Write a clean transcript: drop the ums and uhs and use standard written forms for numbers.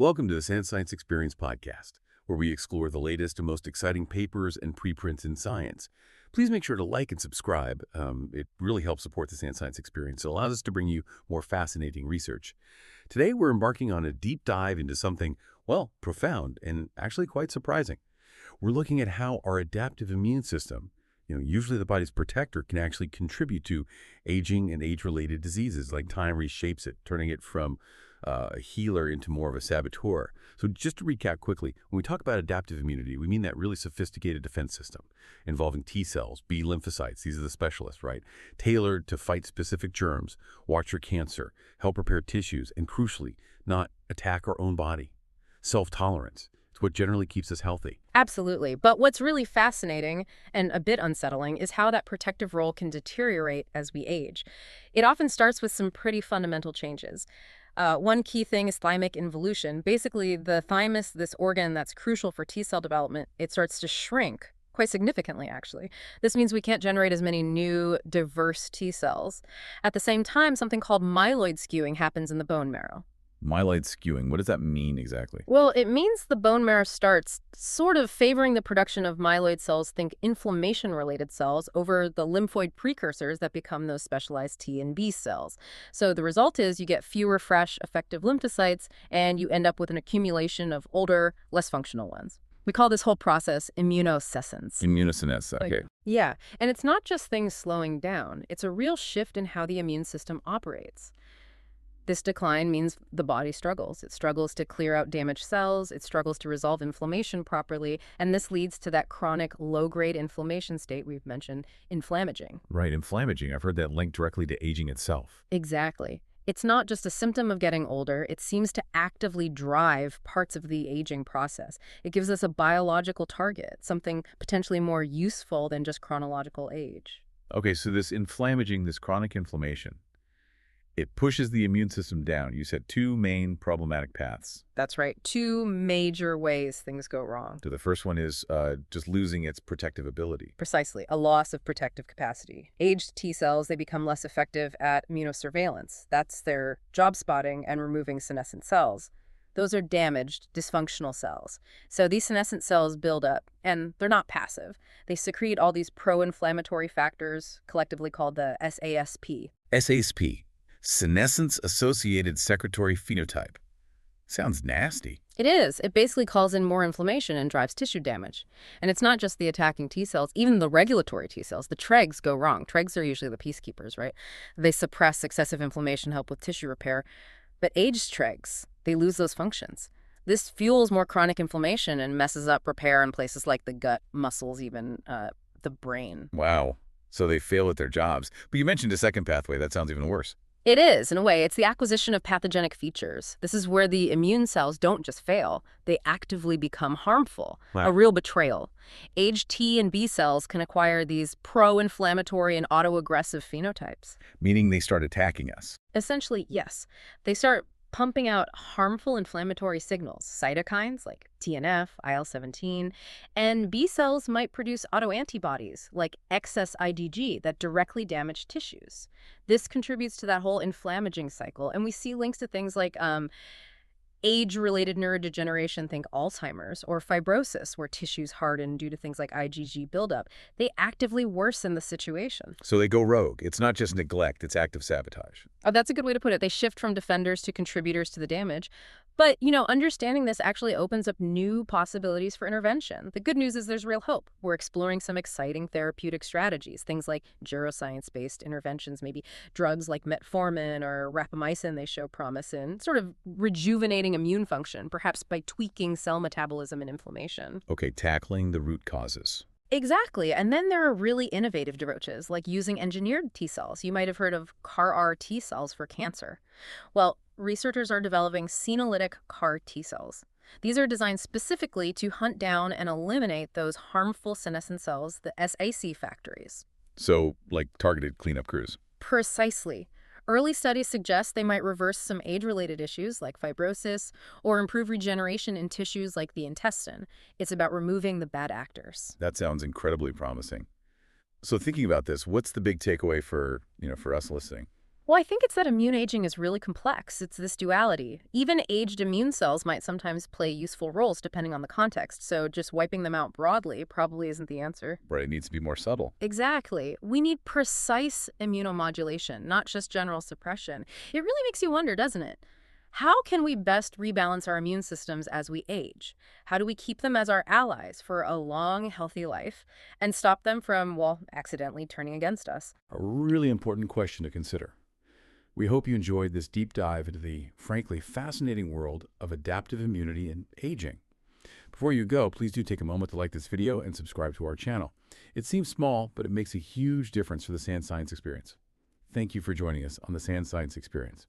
Welcome to the Science Experience podcast, where we explore the latest and most exciting papers and preprints in science. Please make sure to like and subscribe. It really helps support the Science Experience. It allows us to bring you more fascinating research. Today, we're embarking on a deep dive into something, well, profound and actually quite surprising. We're looking at how our adaptive immune system, usually the body's protector, can actually contribute to aging and age-related diseases, like time reshapes it, turning it from a healer into more of a saboteur. So just to recap quickly, when we talk about adaptive immunity, we mean that really sophisticated defense system involving T cells, B lymphocytes, these are the specialists, right? Tailored to fight specific germs, watch for cancer, help repair tissues, and crucially, not attack our own body. Self-tolerance. It's what generally keeps us healthy. Absolutely. But what's really fascinating and a bit unsettling is how that protective role can deteriorate as we age. It often starts with some pretty fundamental changes. One key thing is thymic involution. Basically, the thymus, this organ that's crucial for T cell development, it starts to shrink quite significantly, actually. This means we can't generate as many new, diverse T cells. At the same time, something called myeloid skewing happens in the bone marrow. Myeloid skewing, what does that mean exactly? Well, it means the bone marrow starts sort of favoring the production of myeloid cells, think inflammation-related cells, over the lymphoid precursors that become those specialized T and B cells. So the result is you get fewer fresh, effective lymphocytes, and you end up with an accumulation of older, less functional ones. We call this whole process immunosenescence. Immunosenescence, okay. Yeah, and it's not just things slowing down. It's a real shift in how the immune system operates. This decline means the body struggles. It struggles to clear out damaged cells, it struggles to resolve inflammation properly, and this leads to that chronic low-grade inflammation state we've mentioned, inflammaging. Right, inflammaging. I've heard that linked directly to aging itself. Exactly. It's not just a symptom of getting older, it seems to actively drive parts of the aging process. It gives us a biological target, something potentially more useful than just chronological age. Okay, so this inflammaging, this chronic inflammation, it pushes the immune system down. You said two main problematic paths. That's right. Two major ways things go wrong. So the first one is just losing its protective ability. Precisely, a loss of protective capacity. Aged T cells, they become less effective at immunosurveillance. That's their job spotting and removing senescent cells. Those are damaged, dysfunctional cells. So these senescent cells build up, and they're not passive. They secrete all these pro-inflammatory factors, collectively called the SASP. SASP. Senescence-associated secretory phenotype. Sounds nasty. It is. It basically calls in more inflammation and drives tissue damage. And it's not just the attacking T cells, even the regulatory T cells. The TREGs go wrong. TREGs are usually the peacekeepers, right? They suppress excessive inflammation, help with tissue repair. But aged TREGs, they lose those functions. This fuels more chronic inflammation and messes up repair in places like the gut, muscles, even the brain. Wow. So they fail at their jobs. But you mentioned a second pathway. That sounds even worse. It is, in a way. It's the acquisition of pathogenic features. This is where the immune cells don't just fail, they actively become harmful, Wow. a real betrayal. Aged T and B cells can acquire these pro-inflammatory and autoaggressive phenotypes. Meaning they start attacking us. Essentially, yes. They start pumping out harmful inflammatory signals, cytokines like TNF, IL-17, and B cells might produce autoantibodies like excess IgG that directly damage tissues. This contributes to that whole inflammaging cycle, and we see links to things like age-related neurodegeneration, think Alzheimer's, or fibrosis, where tissues harden due to things like IgG buildup. They actively worsen the situation. So they go rogue. It's not just neglect, it's active sabotage. Oh, that's a good way to put it. They shift from defenders to contributors to the damage. But, understanding this actually opens up new possibilities for intervention. The good news is there's real hope. We're exploring some exciting therapeutic strategies, things like neuroscience-based interventions, maybe drugs like Metformin or rapamycin they show promise in, sort of rejuvenating immune function, perhaps by tweaking cell metabolism and inflammation. Okay, tackling the root causes. Exactly. And then there are really innovative approaches, like using engineered T cells. You might have heard of CAR-R T cells for cancer. Well, researchers are developing senolytic CAR T cells. These are designed specifically to hunt down and eliminate those harmful senescent cells, the SAC factories. So, like targeted cleanup crews. Precisely. Early studies suggest they might reverse some age-related issues like fibrosis or improve regeneration in tissues like the intestine. It's about removing the bad actors. That sounds incredibly promising. So thinking about this, what's the big takeaway for us listening? Well, I think it's that immune aging is really complex. It's this duality. Even aged immune cells might sometimes play useful roles depending on the context, so just wiping them out broadly probably isn't the answer. Right, it needs to be more subtle. Exactly. We need precise immunomodulation, not just general suppression. It really makes you wonder, doesn't it? How can we best rebalance our immune systems as we age? How do we keep them as our allies for a long, healthy life and stop them from, well, accidentally turning against us? A really important question to consider. We hope you enjoyed this deep dive into the, frankly, fascinating world of adaptive immunity and aging. Before you go, please do take a moment to like this video and subscribe to our channel. It seems small, but it makes a huge difference for the Sand Science Experience. Thank you for joining us on the Sand Science Experience.